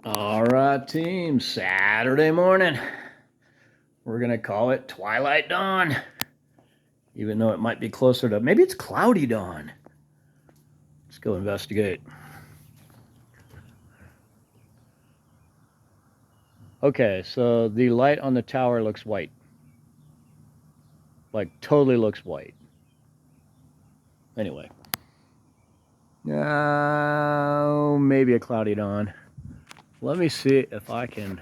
All right, team, Saturday morning. We're going to call it Twilight Dawn, even though it might be closer to, maybe it's Cloudy Dawn. Let's go investigate. Okay, so the light on the tower looks white. Like, totally looks white. Anyway. Maybe a Cloudy Dawn. Let me see if I can...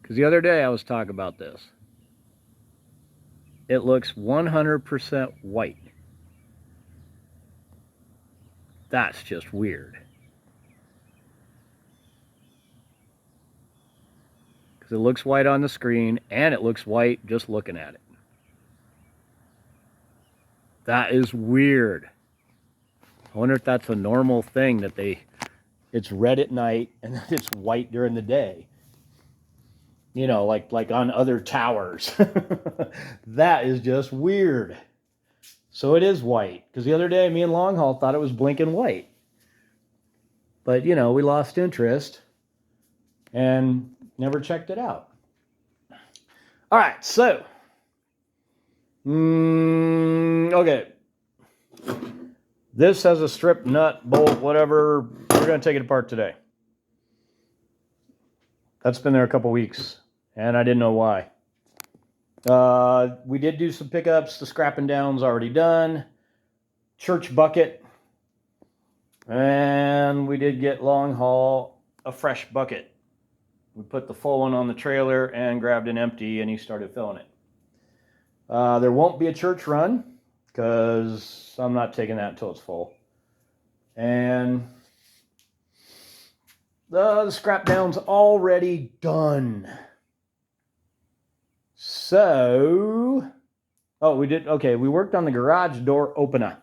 Because the other day I was talking about this. It looks 100% white. That's just weird. Because it looks white on the screen, and it looks white just looking at it. That is weird. I wonder if that's a normal thing that it's red at night and then it's white during the day. You know, like on other towers. That is just weird. So it is white. Because the other day, me and Longhaul thought it was blinking white. But, you know, we lost interest and never checked it out. All right, so. Okay. This has a strip, nut, bolt, whatever. We're going to take it apart today. That's been there a couple weeks, and I didn't know why. We did do some pickups. The scrapping down's already done. Church bucket. And we did get Longhaul a fresh bucket. We put the full one on the trailer and grabbed an empty, and he started filling it. There won't be a church run because I'm not taking that until it's full. And the scrap down's already done. So, we worked on the garage door opener.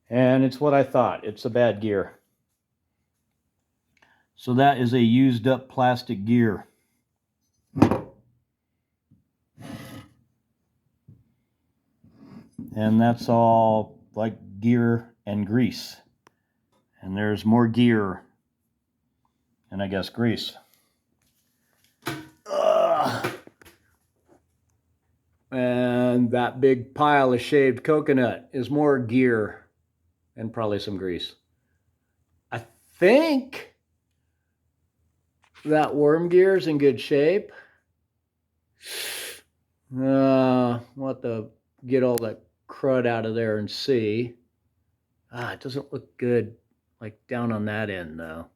And it's what I thought. It's a bad gear. So that is a used up plastic gear. And that's all like gear and grease. And there's more gear and I guess grease. And that big pile of shaved coconut is more gear and probably some grease. I think that worm gear is in good shape. We'll have to get all that crud out of there and see. It doesn't look good like down on that end though.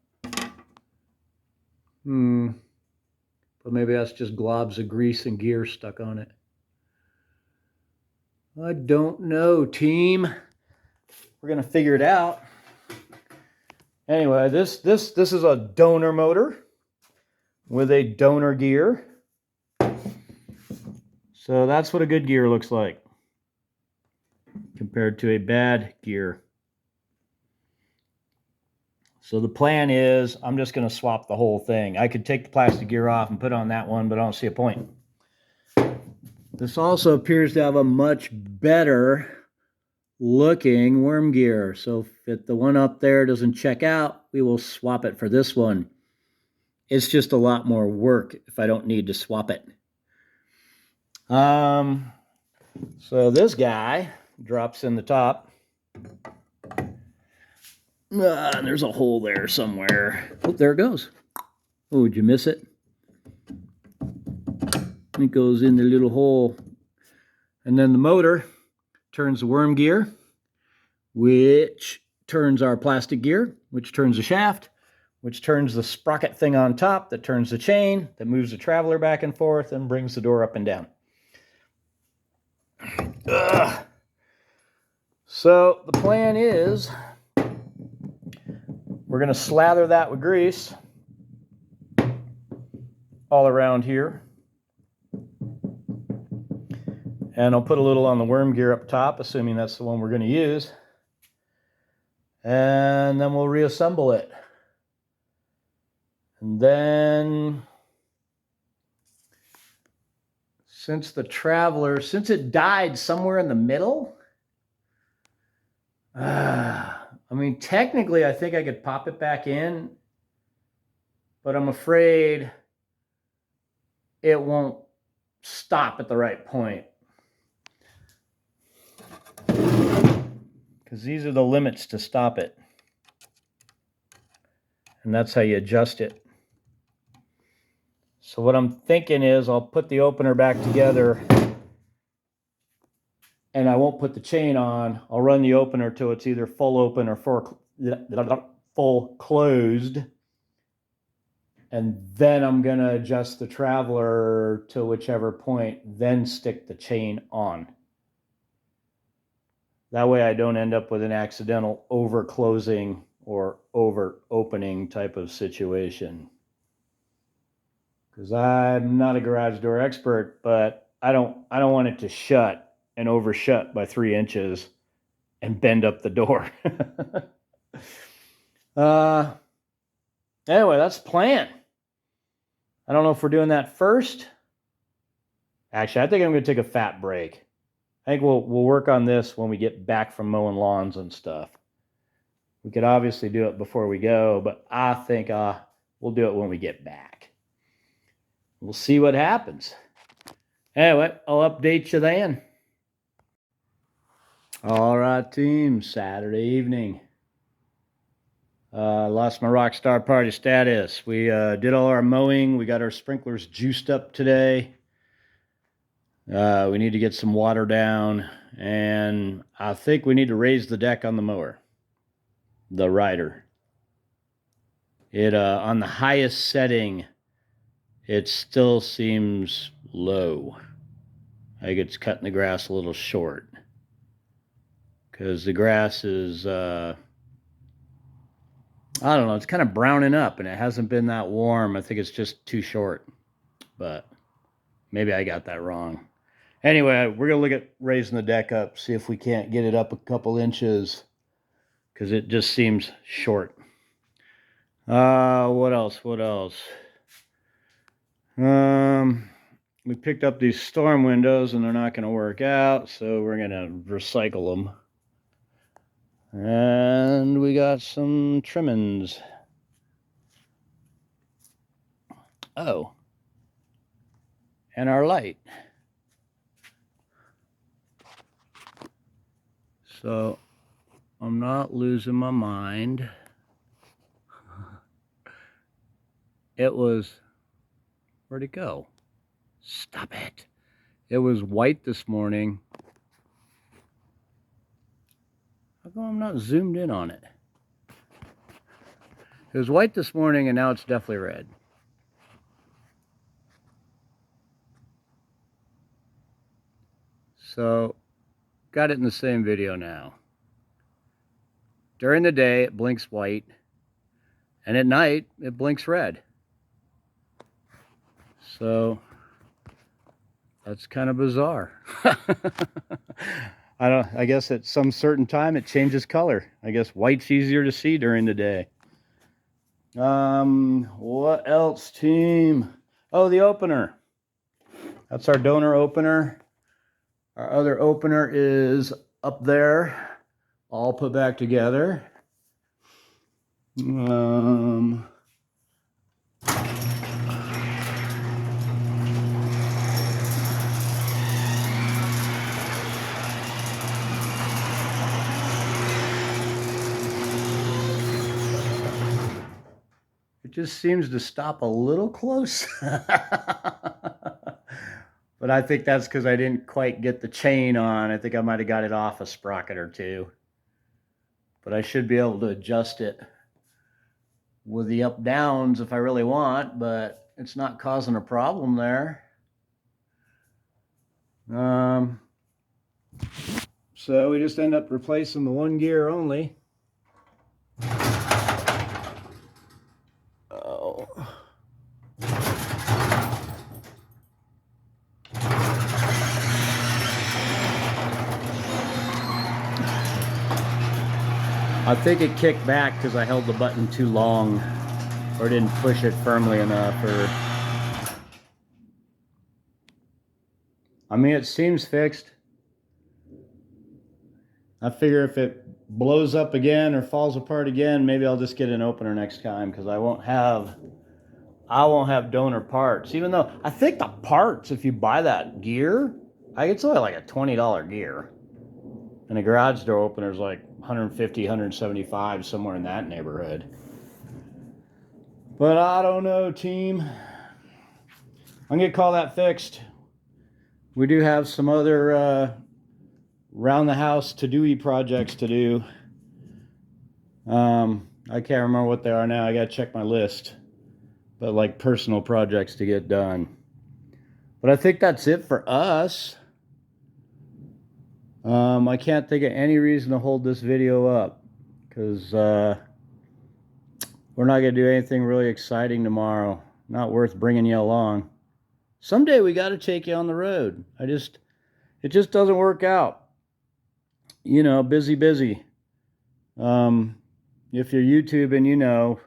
But maybe that's just globs of grease and gear stuck on it. I don't know, team. We're gonna figure it out. Anyway, this is a donor motor with a donor gear. So that's what a good gear looks like compared to a bad gear. So the plan is I'm just going to swap the whole thing. I could take the plastic gear off and put on that one, but I don't see a point. This also appears to have a much better looking worm gear. So if the one up there doesn't check out, we will swap it for this one. It's just a lot more work if I don't need to swap it. So this guy drops in the top. There's a hole there somewhere. Oh, there it goes. Oh, did you miss it? It goes in the little hole. And then the motor turns the worm gear, which turns our plastic gear, which turns the shaft, which turns the sprocket thing on top, that turns the chain, that moves the traveler back and forth and brings the door up and down. So the plan is we're going to slather that with grease all around here. And I'll put a little on the worm gear up top, assuming that's the one we're going to use. And then we'll reassemble it. And then since the Traveler, since it died somewhere in the middle, I mean, technically, I think I could pop it back in, but I'm afraid it won't stop at the right point. Because these are the limits to stop it. And that's how you adjust it. So what I'm thinking is I'll put the opener back together and I won't put the chain on. I'll run the opener till it's either full open or full closed. And then I'm going to adjust the Traveler to whichever point, then stick the chain on. That way I don't end up with an accidental over closing or over opening type of situation. Because I'm not a garage door expert, but I don't want it to shut and overshut by 3 inches and bend up the door. Anyway, that's the plan. I don't know if we're doing that first. Actually, I think I'm going to take a fat break. I think we'll work on this when we get back from mowing lawns and stuff. We could obviously do it before we go, but I think we'll do it when we get back. We'll see what happens. Anyway, I'll update you then. All right, team, Saturday evening. Lost my Rockstar Party status. We did all our mowing. We got our sprinklers juiced up today. We need to get some water down, and I think we need to raise the deck on the mower, the rider. It on the highest setting, it still seems low. I think it's cutting the grass a little short because the grass is I don't know, it's kind of browning up and it hasn't been that warm. I think it's just too short, but maybe I got that wrong. Anyway, we're going to look at raising the deck up, see if we can't get it up a couple inches, because it just seems short. What else? We picked up these storm windows, and they're not going to work out, so we're going to recycle them. And we got some trimmings. Oh. And our light. So, I'm not losing my mind. It was, where'd it go? Stop it. It was white this morning. How come I'm not zoomed in on it? It was white this morning and now it's definitely red. So, got it in the same video now. During the day, it blinks white, and at night, it blinks red. So, that's kind of bizarre. I guess at some certain time, it changes color. I guess white's easier to see during the day. What else, team? Oh, the opener. That's our donor opener. Our other opener is up there, all put back together. It just seems to stop a little close. But I think that's because I didn't quite get the chain on. I think I might have got it off a sprocket or two. But I should be able to adjust it with the up downs if I really want, but it's not causing a problem there. So we just end up replacing the one gear only. Oh. I think it kicked back because I held the button too long or didn't push it firmly enough. I mean, it seems fixed. I figure if it blows up again or falls apart again, maybe I'll just get an opener next time, because I won't have donor parts. Even though I think the parts, if you buy that gear, it's only like a $20 gear. And a garage door opener is like 150, 175, somewhere in that neighborhood. But I don't know, team. I'm going to call that fixed. We do have some other round the house to-do projects to do. I can't remember what they are now. I got to check my list. But like personal projects to get done. But I think that's it for us. I can't think of any reason to hold this video up, because we're not going to do anything really exciting tomorrow. Not worth bringing you along. Someday we got to take you on the road. It just doesn't work out. You know, busy. If you're YouTubing, you know,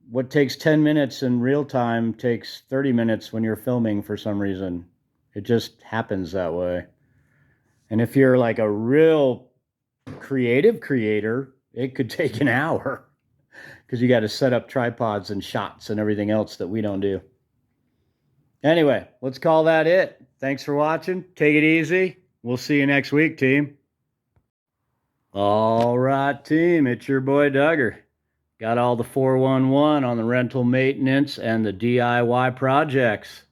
what takes 10 minutes in real time takes 30 minutes when you're filming for some reason. It just happens that way. And if you're like a real creative creator, it could take an hour, because you got to set up tripods and shots and everything else that we don't do. Anyway, let's call that it. Thanks for watching. Take it easy. We'll see you next week, team. All right, team. It's your boy Duggar. Got all the 411 on the rental maintenance and the DIY projects.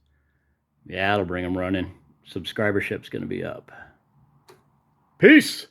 Yeah, it'll bring them running. Subscribership's going to be up. Peace.